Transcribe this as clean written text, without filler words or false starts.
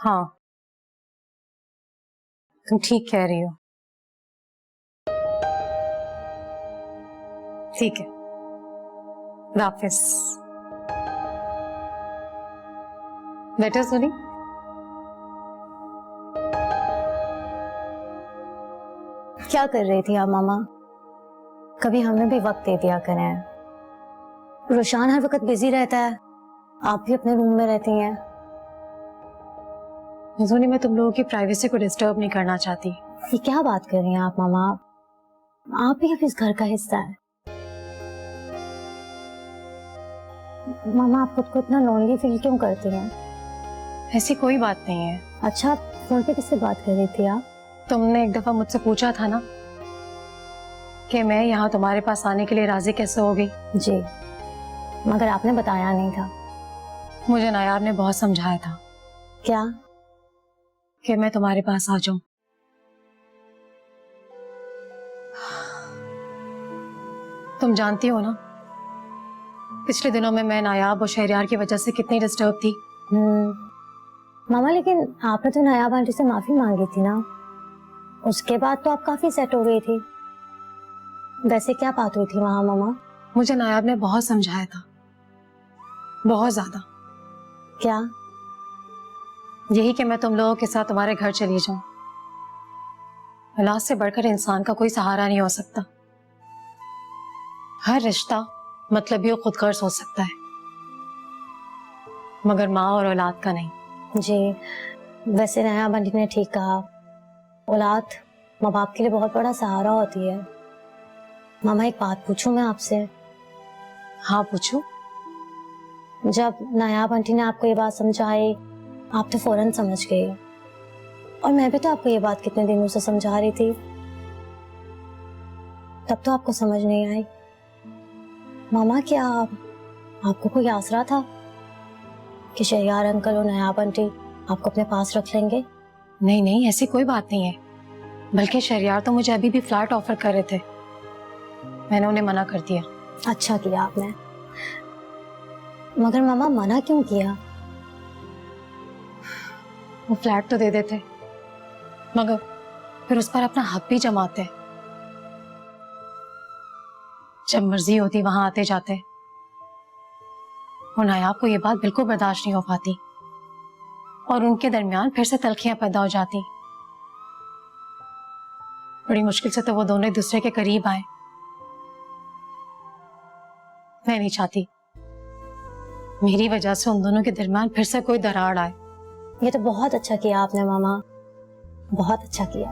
हाँ, तुम ठीक कह रही हो। ठीक है, वापस बेटा सुनी। क्या कर रही थी आप मामा? कभी हमें भी वक्त दे दिया करें। रोशान हर वक्त बिजी रहता है, आप भी अपने रूम में रहती हैं। सोनी, मैं तुम लोगों की प्राइवेसी को डिस्टर्ब नहीं करना चाहती। ये क्या बात कर रही हैं आप मामा? आप भी अब इस घर का हिस्सा है। मामा, आप खुद को इतना लोनली फील क्यों करती हैं? ऐसी कोई बात नहीं है। अच्छा, फोन पे किससे बात कर रही थी आप? तुमने एक दफा मुझसे पूछा था ना कि मैं यहाँ तुम्हारे पास आने के लिए राजी कैसे हो गई। जी, मगर आपने बताया नहीं था। मुझे नायाब ने बहुत समझाया था क्या? कि मैं तुम्हारे पास आ जाऊं। तुम जानती हो ना, पिछले दिनों में मैं नायाब और शहरयार की वजह से कितनी डिस्टर्ब थी। मामा, लेकिन आपने तो नायाब आंटी से माफी मांगी थी ना? उसके बाद तो आप काफी सेट हो गई थी। वैसे क्या बात हुई थी वहां मामा? मुझे नायाब ने बहुत समझाया था, बहुत ज्यादा। क्या? यही कि मैं तुम लोगों के साथ तुम्हारे घर चली जाऊं। औलाद से बढ़कर इंसान का कोई सहारा नहीं हो सकता। हर रिश्ता मतलबी और खुदगर्ज हो सकता है, मगर माँ और औलाद का नहीं। जी, वैसे नायाब आंटी ने ठीक कहा। औलाद माँ बाप के लिए बहुत बड़ा सहारा होती है। मामा, एक बात पूछूं मैं आपसे? हाँ पूछो। जब नायाब आंटी ने आपको ये बात समझाई, आप तो फौरन समझ गई, और मैं भी तो आपको ये बात कितने दिनों से समझा रही थी, तब तो आपको समझ नहीं आई। मामा, क्या आपको कोई आसरा था कि शहरयार अंकल और नायाब आंटी आपको अपने पास रख लेंगे? नहीं नहीं, ऐसी कोई बात नहीं है। बल्कि शहरयार तो मुझे अभी भी फ्लैट ऑफर कर रहे थे, मैंने उन्हें मना कर दिया। अच्छा किया आपने। मगर मामा, मना क्यों किया? वो फ्लैट तो दे देते, मगर फिर उस पर अपना हक भी जमाते। जब मर्जी होती वहां आते जाते, और नायाब को ये बात बिल्कुल बर्दाश्त नहीं हो पाती, और उनके दरमियान फिर से तल्खियां पैदा हो जाती। बड़ी मुश्किल से तो वो दोनों एक दूसरे के करीब आए। मैं नहीं चाहती मेरी वजह से उन दोनों के दरमियान फिर से कोई दरार आए। ये तो बहुत अच्छा किया आपने मामा, बहुत अच्छा किया।